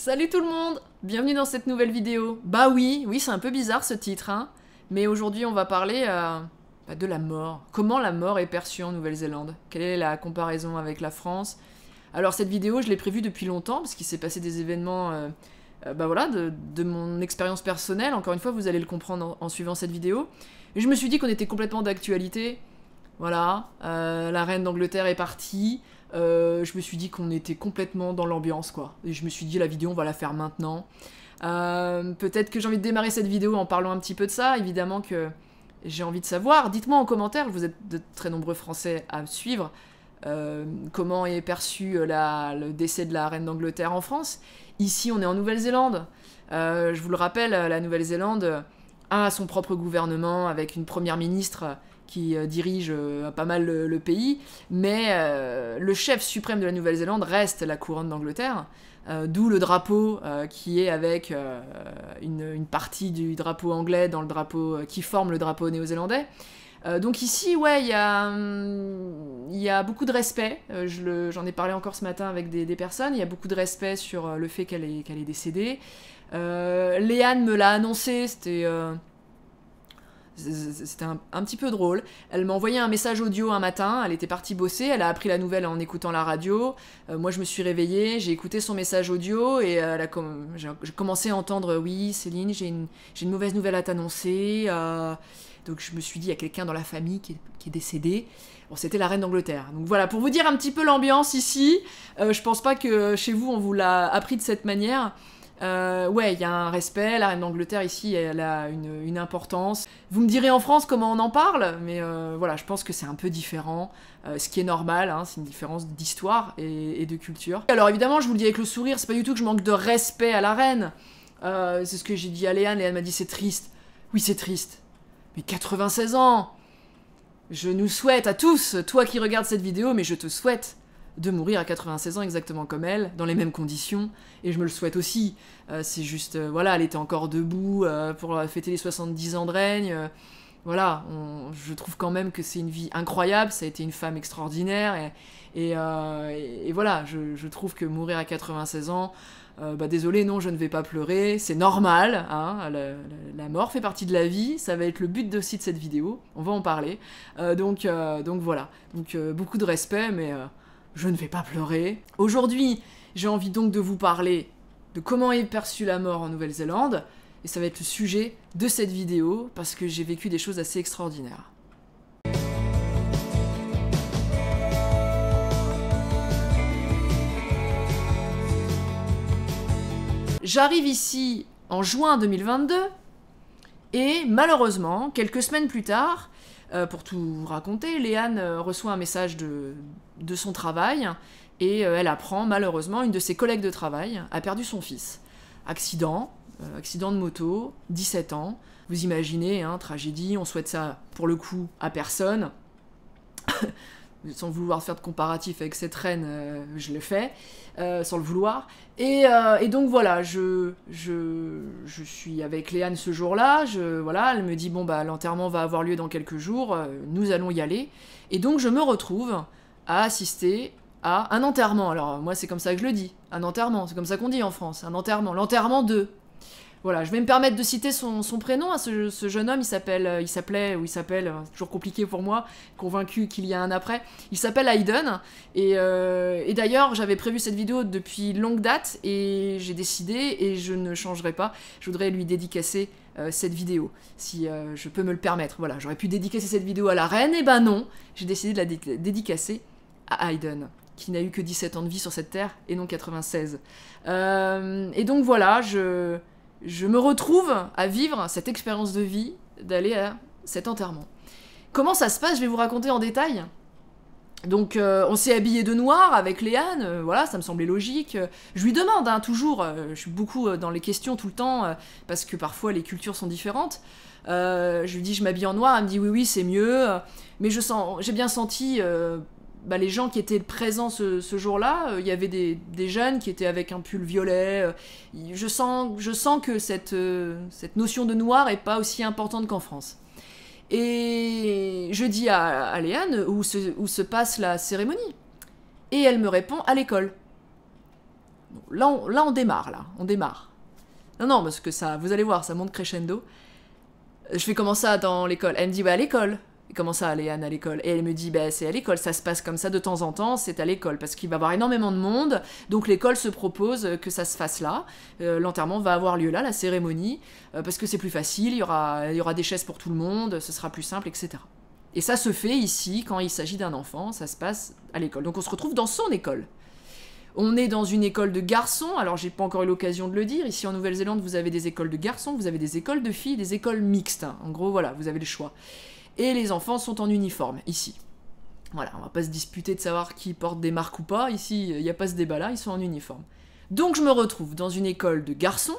Salut tout le monde! Bienvenue dans cette nouvelle vidéo. Bah oui, c'est un peu bizarre ce titre, hein. Mais aujourd'hui on va parler de la mort. Comment la mort est perçue en Nouvelle-Zélande? Quelle est la comparaison avec la France? Alors cette vidéo je l'ai prévue depuis longtemps parce qu'il s'est passé des événements voilà, de mon expérience personnelle. Encore une fois vous allez le comprendre en suivant cette vidéo. Et je me suis dit qu'on était complètement d'actualité. Voilà, la reine d'Angleterre est partie. Je me suis dit qu'on était complètement dans l'ambiance, quoi. Et je me suis dit, la vidéo, on va la faire maintenant. Peut-être que j'ai envie de démarrer cette vidéo en parlant un petit peu de ça. Évidemment que j'ai envie de savoir. Dites-moi en commentaire, vous êtes de très nombreux Français à me suivre, comment est perçu le décès de la reine d'Angleterre en France. Ici, on est en Nouvelle-Zélande. Je vous le rappelle, la Nouvelle-Zélande a son propre gouvernement avec une première ministre qui dirige pas mal le pays, mais le chef suprême de la Nouvelle-Zélande reste la couronne d'Angleterre, d'où le drapeau qui est avec une partie du drapeau anglais dans le drapeau qui forme le drapeau néo-zélandais. Donc ici, ouais, il y a beaucoup de respect. J'en ai parlé encore ce matin avec des personnes. Il y a beaucoup de respect sur le fait qu'elle est décédée. Léane me l'a annoncé, c'était un petit peu drôle. Elle m'a envoyé un message audio un matin, elle était partie bosser, elle a appris la nouvelle en écoutant la radio. Moi je me suis réveillée, j'ai écouté son message audio et j'ai commencé à entendre « Oui Céline, j'ai une mauvaise nouvelle à t'annoncer ». Donc je me suis dit, il y a quelqu'un dans la famille qui est décédé. Bon, c'était la reine d'Angleterre. Donc voilà, pour vous dire un petit peu l'ambiance ici, je pense pas que chez vous on vous l'a appris de cette manière. Ouais, il y a un respect, la reine d'Angleterre ici, elle a une importance. Vous me direz en France comment on en parle, mais voilà, je pense que c'est un peu différent, ce qui est normal, hein, c'est une différence d'histoire et de culture. Alors évidemment, je vous le dis avec le sourire, c'est pas du tout que je manque de respect à la reine. C'est ce que j'ai dit à Léane m'a dit c'est triste. Oui, c'est triste. Mais 96 ans! Je nous souhaite à tous, toi qui regardes cette vidéo, mais je te souhaite de mourir à 96 ans exactement comme elle, dans les mêmes conditions, et je me le souhaite aussi. C'est juste, voilà, elle était encore debout pour fêter les 70 ans de règne. Voilà, je trouve quand même que c'est une vie incroyable, ça a été une femme extraordinaire, et voilà, je trouve que mourir à 96 ans, désolé, non, je ne vais pas pleurer, c'est normal, hein, la mort fait partie de la vie, ça va être le but aussi de cette vidéo, on va en parler. Donc voilà, beaucoup de respect, mais je ne vais pas pleurer. Aujourd'hui, j'ai envie donc de vous parler de comment est perçue la mort en Nouvelle-Zélande, et ça va être le sujet de cette vidéo, parce que j'ai vécu des choses assez extraordinaires. J'arrive ici en juin 2022, et malheureusement, quelques semaines plus tard, pour tout vous raconter, Léane reçoit un message de son travail, et elle apprend malheureusement, une de ses collègues de travail a perdu son fils. Accident de moto, 17 ans, vous imaginez, hein, tragédie, on souhaite ça pour le coup à personne. Sans vouloir faire de comparatif avec cette reine, je l'ai fait, sans le vouloir. Et donc voilà, je suis avec Léane ce jour-là, voilà, elle me dit, bon bah l'enterrement va avoir lieu dans quelques jours, nous allons y aller. Et donc je me retrouve à assister à un enterrement. Alors moi c'est comme ça que je le dis, un enterrement, c'est comme ça qu'on dit en France, un enterrement, l'enterrement de... Voilà, je vais me permettre de citer son prénom à ce jeune homme, il s'appelle, c'est toujours compliqué pour moi, convaincu qu'il y a un après, il s'appelle Hayden, et d'ailleurs j'avais prévu cette vidéo depuis longue date, et j'ai décidé, et je ne changerai pas, je voudrais lui dédicacer cette vidéo, si je peux me le permettre. Voilà, j'aurais pu dédicacer cette vidéo à la reine, et ben non, j'ai décidé de la dédicacer à Hayden, qui n'a eu que 17 ans de vie sur cette terre, et non 96. Et donc voilà, je me retrouve à vivre cette expérience de vie, d'aller à cet enterrement. Comment ça se passe? Je vais vous raconter en détail. Donc on s'est habillé de noir avec Léane, voilà, ça me semblait logique. Je lui demande, hein, toujours, je suis beaucoup dans les questions tout le temps, parce que parfois les cultures sont différentes. Je lui dis, je m'habille en noir, elle me dit oui, c'est mieux. Mais j'ai bien senti... les gens qui étaient présents ce jour-là, il y avait des jeunes qui étaient avec un pull violet. Je sens que cette notion de noir est pas aussi importante qu'en France. Et je dis à Léane où se passe la cérémonie. Et elle me répond à l'école. Là, on démarre, là. On démarre. Non, parce que ça, vous allez voir, ça monte crescendo. Je fais comment ça dans l'école? Elle me dit, bah à l'école. Et comment ça, Léane, à l'école? Et elle me dit, bah c'est à l'école, ça se passe comme ça de temps en temps, c'est à l'école, parce qu'il va y avoir énormément de monde, donc l'école se propose que ça se fasse là. L'enterrement va avoir lieu là, la cérémonie, parce que c'est plus facile, il y aura des chaises pour tout le monde, ce sera plus simple, etc. Et ça se fait ici, quand il s'agit d'un enfant, ça se passe à l'école. Donc on se retrouve dans son école. On est dans une école de garçons, alors j'ai pas encore eu l'occasion de le dire, ici en Nouvelle-Zélande vous avez des écoles de garçons, vous avez des écoles de filles, des écoles mixtes, hein. En gros voilà, vous avez le choix. Et les enfants sont en uniforme, ici. Voilà, on va pas se disputer de savoir qui porte des marques ou pas, ici il n'y a pas ce débat là, ils sont en uniforme. Donc je me retrouve dans une école de garçons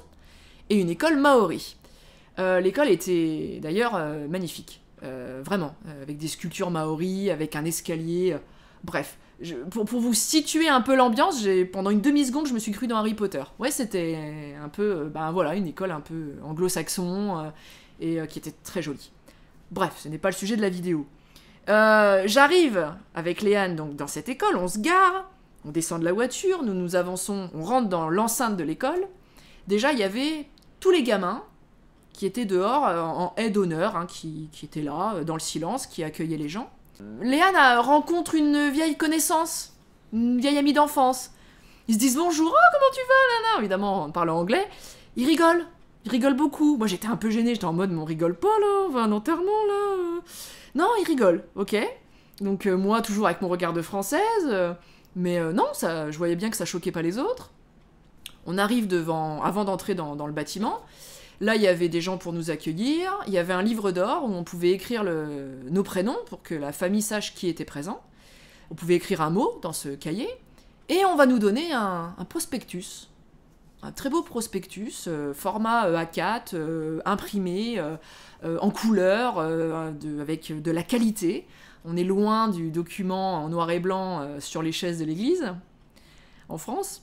et une école maori. L'école était d'ailleurs magnifique, vraiment, avec des sculptures maoris, avec un escalier, bref. Pour vous situer un peu l'ambiance, pendant une demi-seconde, je me suis cru dans Harry Potter. Ouais, c'était un peu, voilà, une école un peu anglo-saxon, et qui était très jolie. Bref, ce n'est pas le sujet de la vidéo. J'arrive avec Léane donc, dans cette école, on se gare, on descend de la voiture, nous avançons, on rentre dans l'enceinte de l'école. Déjà, il y avait tous les gamins qui étaient dehors, en aide d'honneur, hein, qui étaient là, dans le silence, qui accueillaient les gens. Léane rencontre une vieille connaissance, une vieille amie d'enfance. Ils se disent bonjour, oh comment tu vas, nana, évidemment en parlant anglais. Ils rigolent beaucoup. Moi j'étais un peu gênée, j'étais en mode, mais on rigole pas là, on va à un enterrement là. Non, ils rigolent, ok. Donc moi toujours avec mon regard de française, mais non, je voyais bien que ça choquait pas les autres. On arrive avant d'entrer dans le bâtiment. Là, il y avait des gens pour nous accueillir, il y avait un livre d'or où on pouvait écrire nos prénoms pour que la famille sache qui était présent. On pouvait écrire un mot dans ce cahier, et on va nous donner un prospectus. Un très beau prospectus, format A4, imprimé, en couleur, avec de la qualité. On est loin du document en noir et blanc sur les chaises de l'église, en France.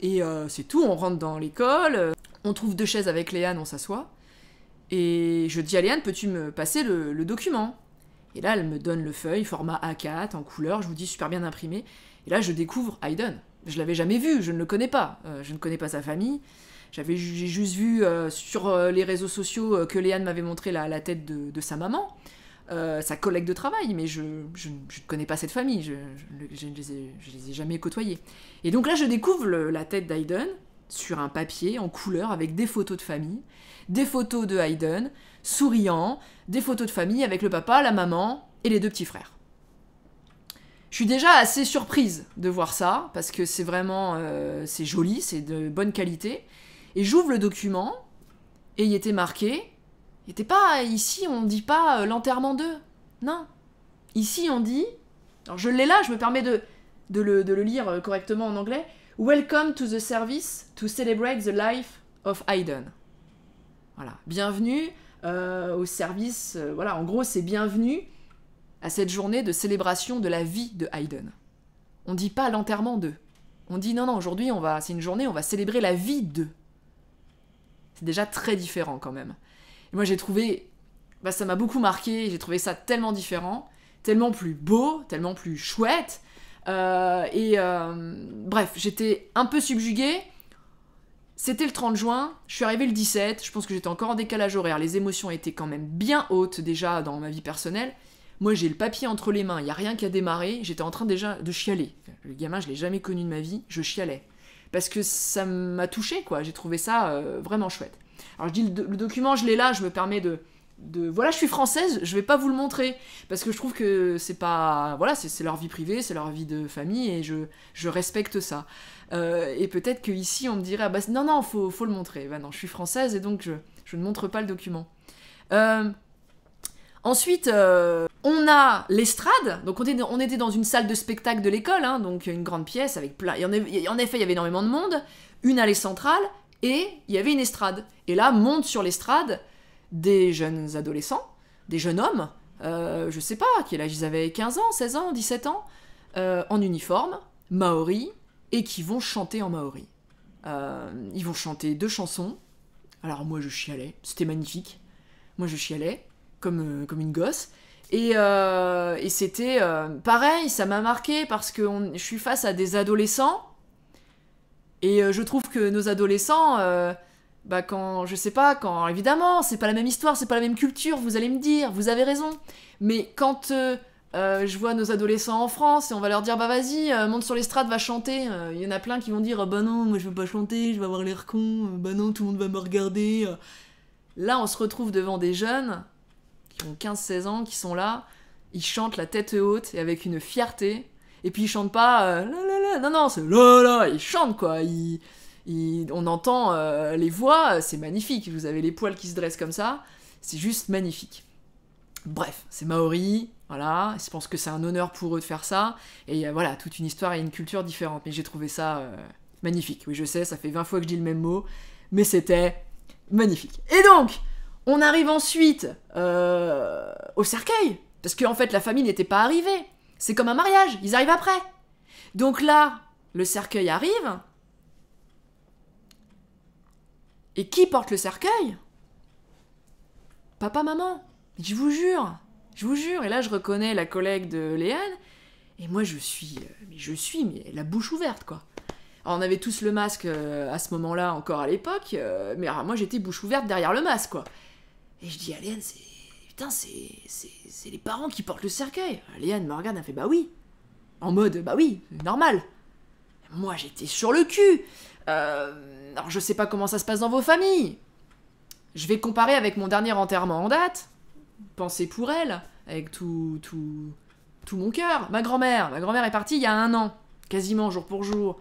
Et c'est tout, on rentre dans l'école, on trouve 2 chaises avec Léane, on s'assoit. Et je dis à Léane, peux-tu me passer le document? Et là, elle me donne le feuille, format A4, en couleur, je vous dis super bien imprimé. Et là, je découvre Hayden. Je l'avais jamais vu, je ne le connais pas. Je ne connais pas sa famille. J'ai juste vu sur les réseaux sociaux que Léane m'avait montré la tête de sa maman, sa collègue de travail, mais je ne connais pas cette famille, je ne les ai jamais côtoyés. Et donc là, je découvre la tête d'Hayden sur un papier en couleur avec des photos de famille, des photos de Hayden, souriant, des photos de famille avec le papa, la maman et les 2 petits frères. Je suis déjà assez surprise de voir ça, parce que c'est vraiment, c'est joli, c'est de bonne qualité. Et j'ouvre le document, et il était marqué, il était pas, ici on dit pas l'enterrement d'eux, non. Ici on dit, alors je l'ai là, je me permets de le lire correctement en anglais, Welcome to the service to celebrate the life of Hayden. Voilà, bienvenue au service, voilà, en gros c'est bienvenue à cette journée de célébration de la vie de Hayden. On dit pas l'enterrement d'eux. On dit non, aujourd'hui, c'est une journée, on va célébrer la vie d'eux. C'est déjà très différent quand même. Et moi j'ai trouvé, ça m'a beaucoup marqué, j'ai trouvé ça tellement différent, tellement plus beau, tellement plus chouette. Bref, j'étais un peu subjuguée. C'était le 30 juin, je suis arrivée le 17, je pense que j'étais encore en décalage horaire, les émotions étaient quand même bien hautes déjà dans ma vie personnelle. Moi, j'ai le papier entre les mains, il n'y a rien qui a démarré, j'étais en train déjà de chialer. Le gamin, je ne l'ai jamais connu de ma vie, je chialais. Parce que ça m'a touchée, quoi, j'ai trouvé ça vraiment chouette. Alors je dis, le document, je l'ai là, je me permets voilà, je suis française, je vais pas vous le montrer, parce que je trouve que c'est pas... Voilà, c'est leur vie privée, c'est leur vie de famille, et je respecte ça. Et peut-être qu'ici, on me dirait, non, faut le montrer. Non, je suis française, et donc je ne montre pas le document. Ensuite, on a l'estrade, donc on était dans une salle de spectacle de l'école, hein, donc une grande pièce avec plein... En effet, il y avait énormément de monde, une allée centrale, et il y avait une estrade. Et là, monte sur l'estrade des jeunes adolescents, des jeunes hommes, je sais pas, quel âge ils avaient, 15 ans, 16 ans, 17 ans, en uniforme, maori, et qui vont chanter en maori. Ils vont chanter 2 chansons. Alors moi, je chialais, c'était magnifique. Moi, je chialais. Comme une gosse. Et c'était pareil, ça m'a marqué parce que je suis face à des adolescents Et je trouve que nos adolescents, bah quand, je sais pas, quand, évidemment, c'est pas la même histoire, c'est pas la même culture, vous allez me dire, vous avez raison. Mais quand je vois nos adolescents en France et on va leur dire, bah vas-y, monte sur l'estrade, va chanter, il y en a plein qui vont dire, bah non, moi je veux pas chanter, je vais avoir l'air con, bah non, tout le monde va me regarder. Là, on se retrouve devant des jeunes qui ont 15-16 ans, qui sont là, ils chantent la tête haute et avec une fierté. Et puis ils chantent pas la la la, non non, c'est la la, ils chantent quoi. On entend les voix, c'est magnifique. Vous avez les poils qui se dressent comme ça, c'est juste magnifique. Bref, c'est maori, voilà. Je pense que c'est un honneur pour eux de faire ça. Et voilà, toute une histoire et une culture différente. Mais j'ai trouvé ça magnifique. Oui, je sais, ça fait 20 fois que je dis le même mot, mais c'était magnifique. Et donc, on arrive ensuite au cercueil, parce qu'en fait, la famille n'était pas arrivée. C'est comme un mariage, ils arrivent après. Donc là, le cercueil arrive. Et qui porte le cercueil? Papa, maman. Je vous jure. Je vous jure. Et là, je reconnais la collègue de Léane. Et moi, je suis mais la bouche ouverte, quoi. Alors, on avait tous le masque à ce moment-là, encore à l'époque. Mais alors, moi, j'étais bouche ouverte derrière le masque, quoi. Et je dis à Léane, c'est les parents qui portent le cercueil. Léane me regarde, elle fait bah oui. En mode bah oui, c'est normal. Moi j'étais sur le cul. Alors je sais pas comment ça se passe dans vos familles. Je vais comparer avec mon dernier enterrement en date. Pensez pour elle, avec tout mon cœur. Ma grand-mère est partie il y a 1 an, quasiment jour pour jour.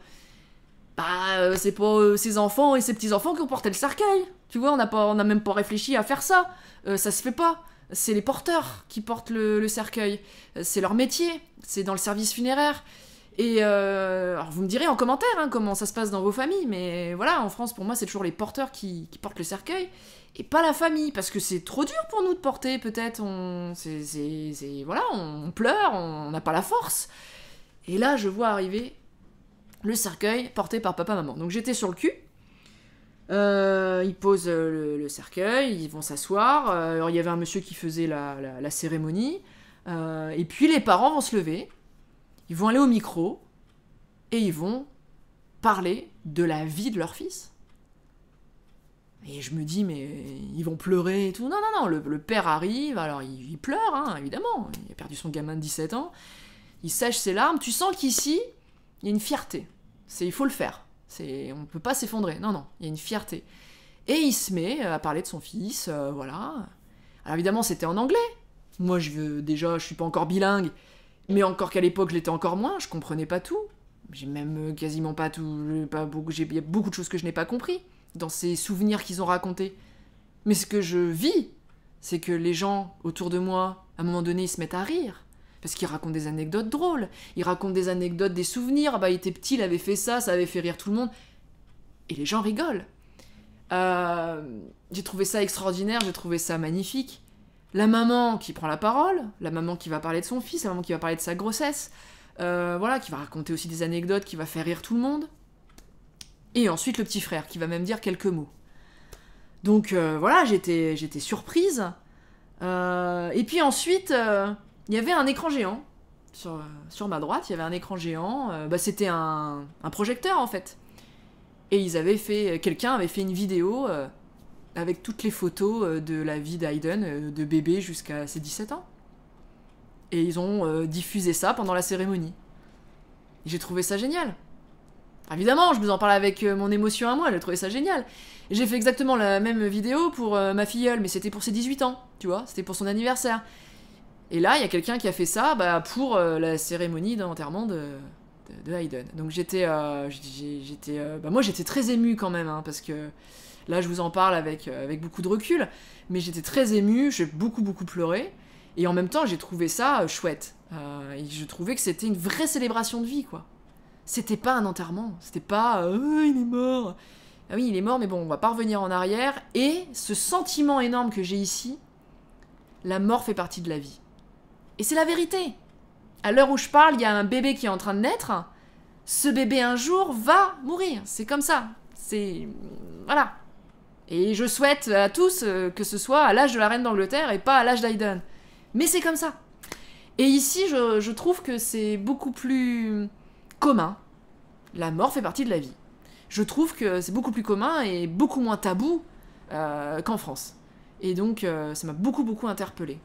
Bah c'est pas ses enfants et ses petits-enfants qui ont porté le cercueil. Tu vois, on n'a même pas réfléchi à faire ça. Ça se fait pas. C'est les porteurs qui portent le cercueil. C'est leur métier. C'est dans le service funéraire. Et alors vous me direz en commentaire comment ça se passe dans vos familles, mais voilà, en France, pour moi, c'est toujours les porteurs qui portent le cercueil, et pas la famille, parce que c'est trop dur pour nous de porter, peut-être. Voilà, on pleure, on n'a pas la force. Et là, je vois arriver le cercueil porté par papa-maman. Donc j'étais sur le cul. Ils posent le cercueil, ils vont s'asseoir. Alors il y avait un monsieur qui faisait la cérémonie. Et puis les parents vont se lever, ils vont aller au micro et ils vont parler de la vie de leur fils. Et je me dis, mais ils vont pleurer et tout. Non, non, non, le père arrive, alors il pleure, évidemment. Il a perdu son gamin de 17 ans. Il sèche ses larmes. Tu sens qu'ici, il y a une fierté. Il faut le faire. On ne peut pas s'effondrer. Non, non, il y a une fierté. Et il se met à parler de son fils, voilà. Alors évidemment, c'était en anglais. Moi, je suis pas encore bilingue, mais encore qu'à l'époque, je l'étais encore moins, je comprenais pas tout. J'ai même quasiment pas tout... il y a beaucoup de choses que je n'ai pas compris dans ces souvenirs qu'ils ont racontés. Mais ce que je vis, c'est que les gens autour de moi, à un moment donné, ils se mettent à rire. Parce qu'ils racontent des anecdotes drôles. Ils racontent des anecdotes, des souvenirs. Ah bah, il était petit, il avait fait ça, ça avait fait rire tout le monde. Et les gens rigolent. J'ai trouvé ça extraordinaire, j'ai trouvé ça magnifique. La maman qui prend la parole, la maman qui va parler de son fils, la maman qui va parler de sa grossesse, voilà, qui va raconter aussi des anecdotes, qui va faire rire tout le monde. Et ensuite le petit frère, qui va même dire quelques mots. Donc voilà, j'étais surprise. Et puis ensuite... il y avait un écran géant, sur ma droite, il y avait un écran géant, c'était un projecteur en fait. Et quelqu'un avait fait une vidéo avec toutes les photos de la vie d'Aiden, de bébé jusqu'à ses 17 ans. Et ils ont diffusé ça pendant la cérémonie. Et j'ai trouvé ça génial. Évidemment, je vous en parle avec mon émotion à moi, j'ai trouvé ça génial. Et j'ai fait exactement la même vidéo pour ma filleule, mais c'était pour ses 18 ans, tu vois, c'était pour son anniversaire. Et là, il y a quelqu'un qui a fait ça pour la cérémonie d'enterrement de Hayden. Donc moi j'étais très émue quand même, parce que là je vous en parle avec beaucoup de recul, mais j'étais très émue, j'ai beaucoup pleuré, et en même temps j'ai trouvé ça chouette. Et je trouvais que c'était une vraie célébration de vie, quoi. C'était pas un enterrement, c'était pas il est mort. Ah oui, il est mort, mais bon, on va pas revenir en arrière. Et ce sentiment énorme que j'ai ici, la mort fait partie de la vie. Et c'est la vérité. À l'heure où je parle, il y a un bébé qui est en train de naître. Ce bébé, un jour, va mourir. C'est comme ça. Voilà. Et je souhaite à tous que ce soit à l'âge de la reine d'Angleterre et pas à l'âge d'Aiden. Mais c'est comme ça. Et ici, je trouve que c'est beaucoup plus commun. La mort fait partie de la vie. je trouve que c'est beaucoup plus commun et beaucoup moins tabou qu'en France. Et donc, ça m'a beaucoup interpellée.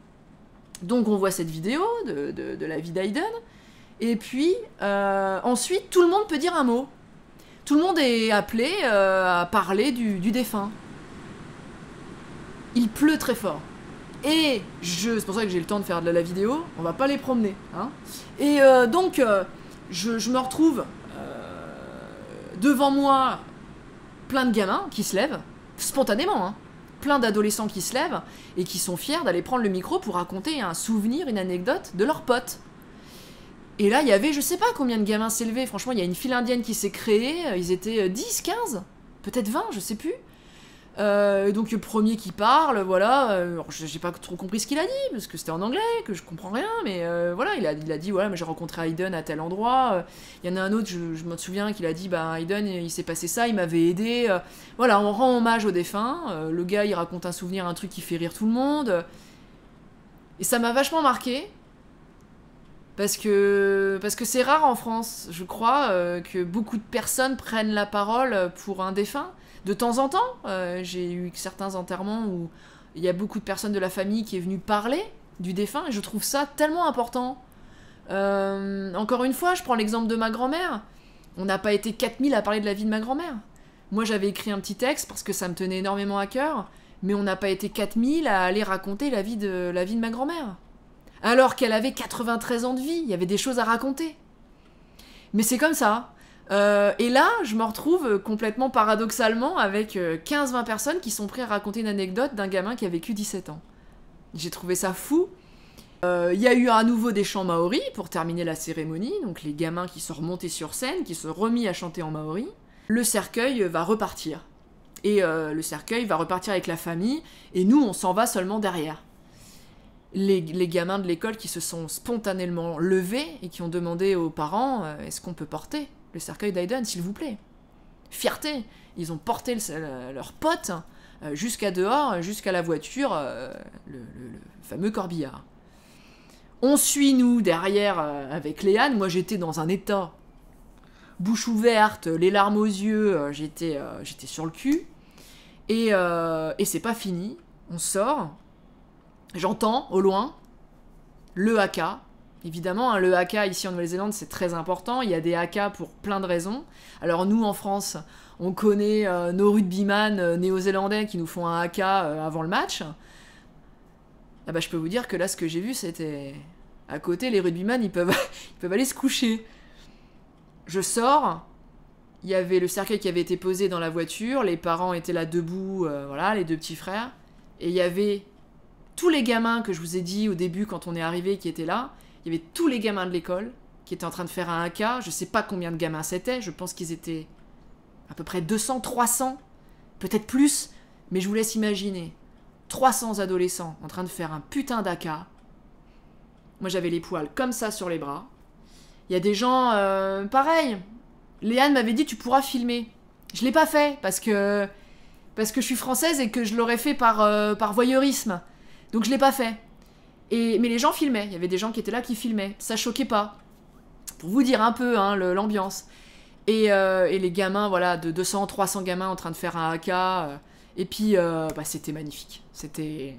Donc, on voit cette vidéo de la vie d'Aiden. Et puis, ensuite, tout le monde peut dire un mot. Tout le monde est appelé à parler du défunt. Il pleut très fort. Et c'est pour ça que j'ai le temps de faire de la vidéo. On va pas les promener. Hein. Et donc, je me retrouve devant moi plein de gamins qui se lèvent, spontanément. Hein. Plein d'adolescents qui se lèvent et qui sont fiers d'aller prendre le micro pour raconter un souvenir, une anecdote de leurs potes. Et là, il y avait, je sais pas combien de gamins s'élevaient, franchement, il y a une file indienne qui s'est créée, ils étaient 10, 15, peut-être 20, je sais plus. Donc le premier qui parle, voilà, j'ai pas trop compris ce qu'il a dit, parce que c'était en anglais, que je comprends rien, mais voilà, il a dit, voilà, j'ai rencontré Aiden à tel endroit, il y en a un autre, je me souviens, qu'il a dit, bah Aiden, il s'est passé ça, il m'avait aidé, voilà, on rend hommage au défunt, le gars, il raconte un souvenir, un truc qui fait rire tout le monde, et ça m'a vachement marqué, parce que c'est rare en France, je crois, que beaucoup de personnes prennent la parole pour un défunt. De temps en temps, j'ai eu certains enterrements où il y a beaucoup de personnes de la famille qui est venue parler du défunt, et je trouve ça tellement important. Encore une fois, je prends l'exemple de ma grand-mère. On n'a pas été 4000 à parler de la vie de ma grand-mère. Moi, j'avais écrit un petit texte parce que ça me tenait énormément à cœur, mais on n'a pas été 4000 à aller raconter la vie de ma grand-mère. Alors qu'elle avait 93 ans de vie, il y avait des choses à raconter. Mais c'est comme ça. Et là, je me retrouve complètement paradoxalement avec 15-20 personnes qui sont prêtes à raconter une anecdote d'un gamin qui a vécu 17 ans. J'ai trouvé ça fou. Il y a eu à nouveau des chants maoris pour terminer la cérémonie, donc les gamins qui sont remontés sur scène, qui se sont remis à chanter en maori. Le cercueil va repartir. Et le cercueil va repartir avec la famille, et nous, on s'en va seulement derrière. Les gamins de l'école qui se sont spontanément levés et qui ont demandé aux parents est-ce qu'on peut porter le cercueil d'Aiden, s'il vous plaît. Fierté. Ils ont porté leur pote jusqu'à dehors, jusqu'à la voiture, le fameux corbillard. On suit, nous, derrière, avec Léane. Moi, j'étais dans un état bouche ouverte, les larmes aux yeux, j'étais sur le cul. Et c'est pas fini. On sort. J'entends, au loin, le haka. Évidemment, hein, le haka, ici en Nouvelle-Zélande, c'est très important. Il y a des hakas pour plein de raisons. Alors nous, en France, on connaît nos rugbyman néo-zélandais qui nous font un haka avant le match. Ah bah, je peux vous dire que là, ce que j'ai vu, c'était... À côté, les rugbyman, ils peuvent aller se coucher. Je sors, il y avait le cercueil qui avait été posé dans la voiture, les parents étaient là debout, voilà, les deux petits frères, et il y avait tous les gamins que je vous ai dit au début quand on est arrivé qui étaient là, il y avait tous les gamins de l'école qui étaient en train de faire un haka, je sais pas combien de gamins c'était, je pense qu'ils étaient à peu près 200, 300, peut-être plus, mais je vous laisse imaginer, 300 adolescents en train de faire un putain d'haka. Moi j'avais les poils comme ça sur les bras. Il y a des gens, pareil. Léane m'avait dit tu pourras filmer. Je l'ai pas fait parce que je suis française et que je l'aurais fait par voyeurisme. Donc je l'ai pas fait. Mais les gens filmaient. Il y avait des gens qui étaient là qui filmaient. Ça choquait pas. Pour vous dire un peu hein, l'ambiance. Et les gamins, voilà, de 200, 300 gamins en train de faire un haka. Et puis c'était magnifique. C'était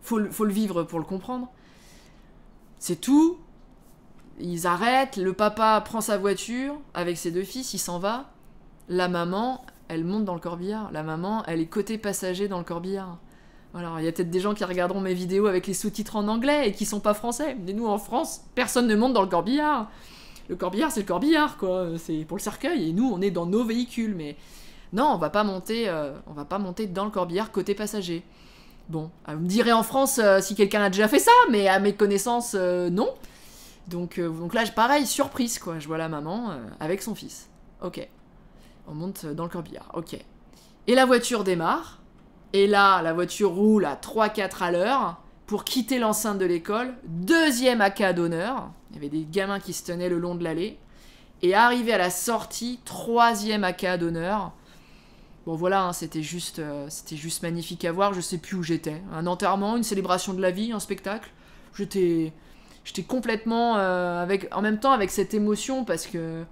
faut le vivre pour le comprendre. C'est tout. Ils arrêtent, le papa prend sa voiture avec ses deux fils, il s'en va. La maman, elle monte dans le corbillard. La maman, elle est côté passager dans le corbillard. Alors, il y a peut-être des gens qui regarderont mes vidéos avec les sous-titres en anglais et qui sont pas français. Mais nous, en France, personne ne monte dans le corbillard. Le corbillard, c'est le corbillard, quoi. C'est pour le cercueil. Et nous, on est dans nos véhicules. Mais non, on va pas monter dans le corbillard côté passager. Bon, vous me direz en France si quelqu'un a déjà fait ça, mais à mes connaissances, non. Donc là, pareil, surprise, quoi. Je vois la maman avec son fils. Ok. On monte dans le corbillard. Ok. Et la voiture démarre. Et là, la voiture roule à 3-4 à l'heure pour quitter l'enceinte de l'école. Deuxième haka d'honneur. Il y avait des gamins qui se tenaient le long de l'allée. Et arrivé à la sortie, troisième haka d'honneur. Bon, voilà, hein, c'était juste magnifique à voir. Je sais plus où j'étais. Un enterrement, une célébration de la vie, un spectacle. J'étais complètement en même temps avec cette émotion parce que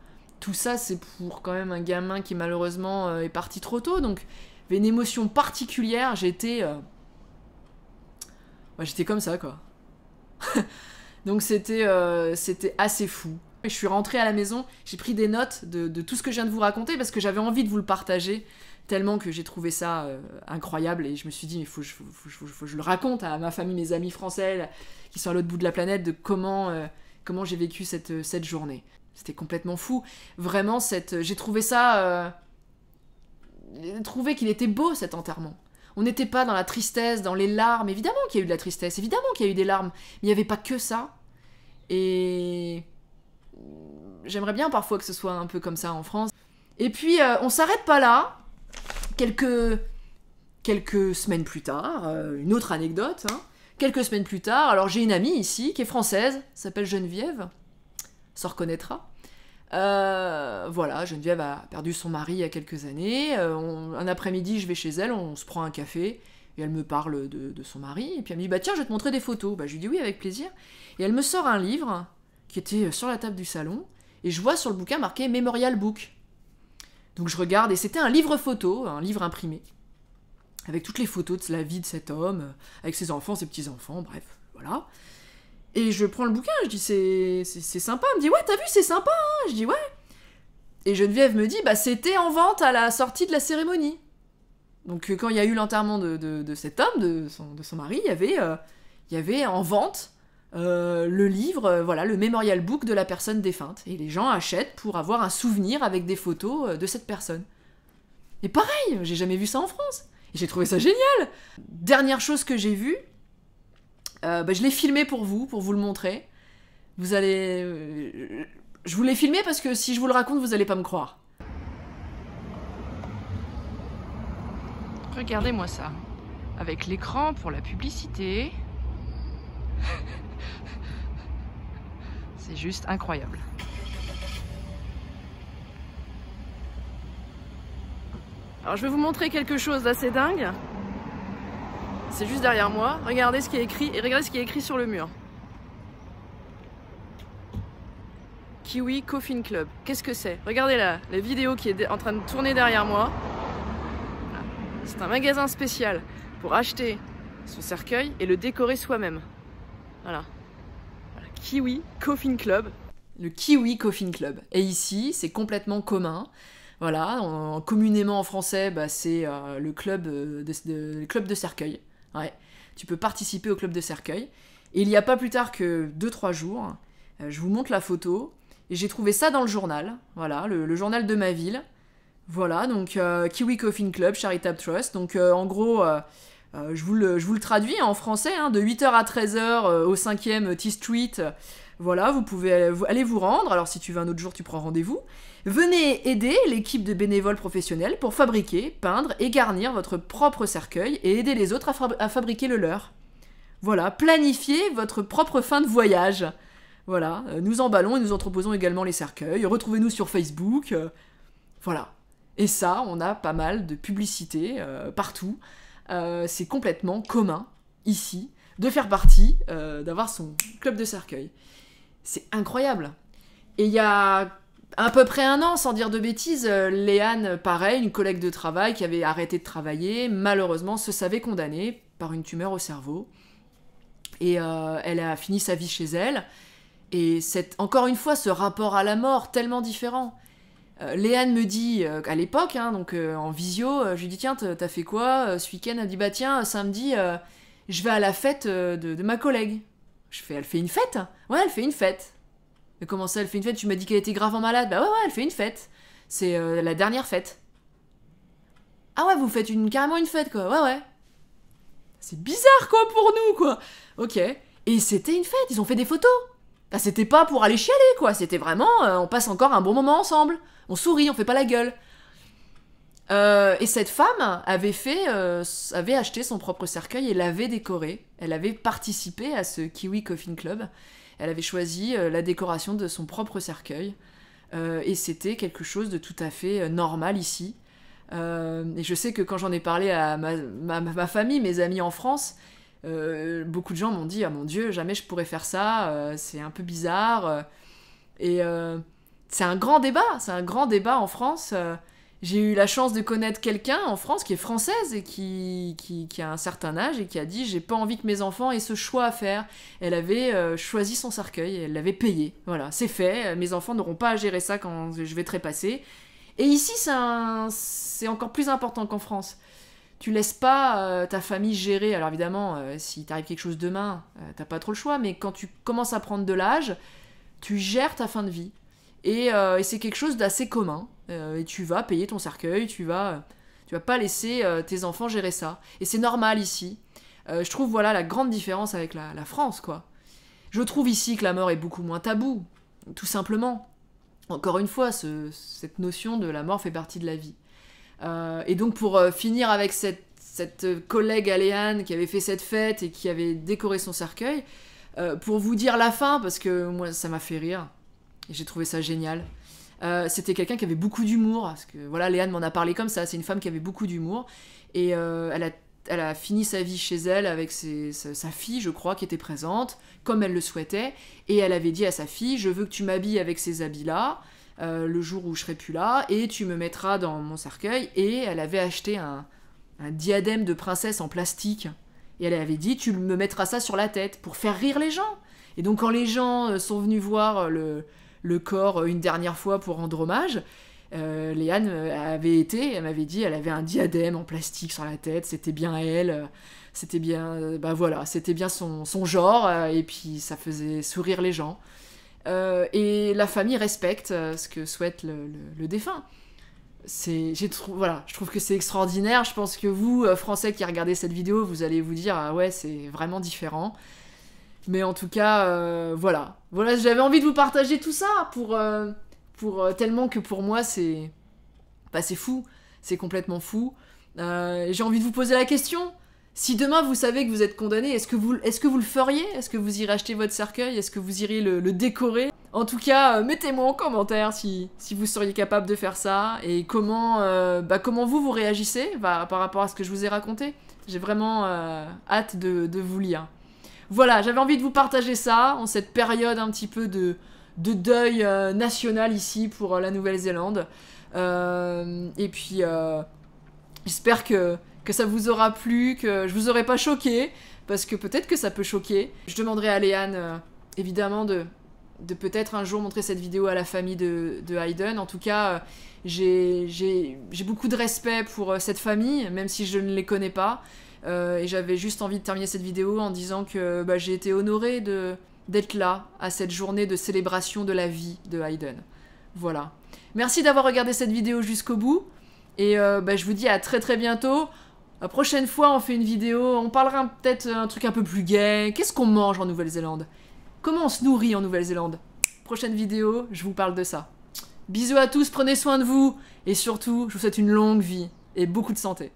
tout ça, c'est pour quand même un gamin qui malheureusement est parti trop tôt, donc avait une émotion particulière, j'étais comme ça, quoi. Donc c'était assez fou. Je suis rentrée à la maison, j'ai pris des notes de tout ce que je viens de vous raconter, parce que j'avais envie de vous le partager, tellement que j'ai trouvé ça incroyable, et je me suis dit, il faut que je le raconte à ma famille, mes amis français, qui sont à l'autre bout de la planète, de comment j'ai vécu cette journée. C'était complètement fou. Vraiment, j'ai trouvé ça... trouvé qu'il était beau, cet enterrement. On n'était pas dans la tristesse, dans les larmes. Évidemment qu'il y a eu de la tristesse, évidemment qu'il y a eu des larmes. Mais il n'y avait pas que ça. Et... j'aimerais bien parfois que ce soit un peu comme ça en France. Et puis, on s'arrête pas là. Quelques semaines plus tard, une autre anecdote, hein. Quelques semaines plus tard, alors j'ai une amie ici, qui est française, s'appelle Geneviève, s'en reconnaîtra. Voilà, Geneviève a perdu son mari il y a quelques années. Un après-midi, je vais chez elle, on se prend un café, et elle me parle de son mari, et puis elle me dit, bah tiens, je vais te montrer des photos. Bah je lui dis oui, avec plaisir. Et elle me sort un livre, qui était sur la table du salon, et je vois sur le bouquin marqué Memorial Book. Donc je regarde, et c'était un livre photo, un livre imprimé, avec toutes les photos de la vie de cet homme, avec ses enfants, ses petits-enfants, bref, voilà. Et je prends le bouquin, je dis c'est sympa. Elle me dit ouais, t'as vu, c'est sympa, hein. Je dis ouais. Et Geneviève me dit bah c'était en vente à la sortie de la cérémonie. Donc quand il y a eu l'enterrement de cet homme, de son mari, il y avait en vente le livre, voilà, le Memorial Book de la personne défunte. Et les gens achètent pour avoir un souvenir avec des photos de cette personne. Et pareil, j'ai jamais vu ça en France. Et j'ai trouvé ça génial. Dernière chose que j'ai vue, je l'ai filmé pour vous le montrer. Vous allez... je vous l'ai filmé parce que si je vous le raconte, vous allez pas me croire. Regardez-moi ça. Avec l'écran pour la publicité. C'est juste incroyable. Alors je vais vous montrer quelque chose d'assez dingue. C'est juste derrière moi. Regardez ce qui est écrit et regardez ce qui est écrit sur le mur. Kiwi Coffin Club. Qu'est-ce que c'est? Regardez là, la vidéo qui est en train de tourner derrière moi. Voilà. C'est un magasin spécial pour acheter son cercueil et le décorer soi-même. Voilà. Voilà. Kiwi Coffin Club. Le Kiwi Coffin Club. Et ici, c'est complètement commun. Voilà, communément en français, bah, c'est le club de cercueil. Ouais. Tu peux participer au club de cercueil. Et il n'y a pas plus tard que 2-3 jours, je vous montre la photo. Et j'ai trouvé ça dans le journal. Voilà, le journal de ma ville. Voilà, donc Kiwi Coffin Club, Charitable Trust. Donc en gros, je vous le traduis en français, hein, de 8h à 13h au 5e T Street. Voilà, vous pouvez aller vous rendre. Alors si tu veux un autre jour, tu prends rendez-vous. Venez aider l'équipe de bénévoles professionnels pour fabriquer, peindre et garnir votre propre cercueil et aider les autres à fabriquer le leur. Voilà, planifiez votre propre fin de voyage. Voilà, nous emballons et nous entreposons également les cercueils. Retrouvez-nous sur Facebook. Voilà. Et ça, on a pas mal de publicité partout. C'est complètement commun, ici, de faire partie, d'avoir son club de cercueil. C'est incroyable. Et il y a à peu près 1 an, sans dire de bêtises, Léane, pareil, une collègue de travail qui avait arrêté de travailler, malheureusement se savait condamnée par une tumeur au cerveau. Et elle a fini sa vie chez elle. Et encore une fois, ce rapport à la mort tellement différent. Léane me dit, à l'époque, hein, donc en visio, je lui dis tiens, t'as fait quoi ce week-end? Elle me dit bah tiens, samedi, je vais à la fête de ma collègue. Je fais, elle fait une fête? Ouais, elle fait une fête. Mais comment ça, elle fait une fête? Tu m'as dit qu'elle était gravement malade. Bah ouais, elle fait une fête. C'est la dernière fête. Ah ouais, vous faites carrément une fête, quoi. Ouais, ouais. C'est bizarre, quoi, pour nous, quoi. Ok. Et c'était une fête, ils ont fait des photos. Bah, c'était pas pour aller chialer, quoi. C'était vraiment, on passe encore un bon moment ensemble. On sourit, on fait pas la gueule. Et cette femme avait acheté son propre cercueil et l'avait décoré. Elle avait participé à ce Kiwi Coffin Club. Elle avait choisi la décoration de son propre cercueil. Et c'était quelque chose de tout à fait normal ici. Et je sais que quand j'en ai parlé à ma famille, mes amis en France, beaucoup de gens m'ont dit « Ah mon Dieu, jamais je pourrais faire ça, c'est un peu bizarre. » Et c'est un grand débat en France. J'ai eu la chance de connaître quelqu'un en France qui est française et qui a un certain âge et qui a dit « j'ai pas envie que mes enfants aient ce choix à faire ». Elle avait choisi son cercueil et elle l'avait payé. Voilà, c'est fait, mes enfants n'auront pas à gérer ça quand je vais trépasser. Et ici, c'est encore plus important qu'en France. Tu laisses pas ta famille gérer. Alors évidemment, si t'arrive quelque chose demain, t'as pas trop le choix, mais quand tu commences à prendre de l'âge, tu gères ta fin de vie. Et c'est quelque chose d'assez commun. Et tu vas payer ton cercueil, tu vas pas laisser tes enfants gérer ça. Et c'est normal ici. Je trouve, voilà, la grande différence avec la France, quoi. Je trouve ici que la mort est beaucoup moins taboue, tout simplement. Encore une fois, cette notion de la mort fait partie de la vie. Et donc, pour finir avec cette collègue Aléane qui avait fait cette fête et qui avait décoré son cercueil, pour vous dire la fin, parce que moi, ça m'a fait rire, et j'ai trouvé ça génial. C'était quelqu'un qui avait beaucoup d'humour, parce que voilà, Léane m'en a parlé comme ça, c'est une femme qui avait beaucoup d'humour, et elle a fini sa vie chez elle avec sa fille, je crois, qui était présente, comme elle le souhaitait, et elle avait dit à sa fille « je veux que tu m'habilles avec ces habits-là, le jour où je serai plus là, et tu me mettras dans mon cercueil », et elle avait acheté un diadème de princesse en plastique, et elle avait dit « tu me mettras ça sur la tête, pour faire rire les gens ». Et donc quand les gens sont venus voir le corps une dernière fois pour rendre hommage, Léane elle m'avait dit, elle avait un diadème en plastique sur la tête, c'était bien elle, c'était bien, voilà, c'était bien son genre, et puis ça faisait sourire les gens. Et la famille respecte ce que souhaite le défunt. Voilà, je trouve que c'est extraordinaire. Je pense que vous, Français qui regardez cette vidéo, vous allez vous dire, ah ouais, c'est vraiment différent. Mais en tout cas, voilà, j'avais envie de vous partager tout ça pour tellement que pour moi c'est fou, c'est complètement fou. J'ai envie de vous poser la question. Si demain vous savez que vous êtes condamné, est-ce que vous le feriez? Est-ce que vous irez acheter votre cercueil? Est-ce que vous iriez le décorer? En tout cas, mettez-moi en commentaire si vous seriez capable de faire ça et comment vous réagissez par rapport à ce que je vous ai raconté. J'ai vraiment hâte de vous lire. Voilà, j'avais envie de vous partager ça en cette période un petit peu de deuil national ici pour la Nouvelle-Zélande. Et puis, j'espère que ça vous aura plu, que je vous aurai pas choqué, parce que peut-être que ça peut choquer. Je demanderai à Léane, évidemment, de peut-être un jour montrer cette vidéo à la famille de Hayden. En tout cas, j'ai beaucoup de respect pour cette famille, même si je ne les connais pas. Et j'avais juste envie de terminer cette vidéo en disant que j'ai été honorée d'être là à cette journée de célébration de la vie de Hayden. Voilà. Merci d'avoir regardé cette vidéo jusqu'au bout. Et je vous dis à très très bientôt. La prochaine fois, on fait une vidéo, on parlera peut-être un truc un peu plus gai. Qu'est-ce qu'on mange en Nouvelle-Zélande? Comment on se nourrit en Nouvelle-Zélande? Prochaine vidéo, je vous parle de ça. Bisous à tous, prenez soin de vous. Et surtout, je vous souhaite une longue vie et beaucoup de santé.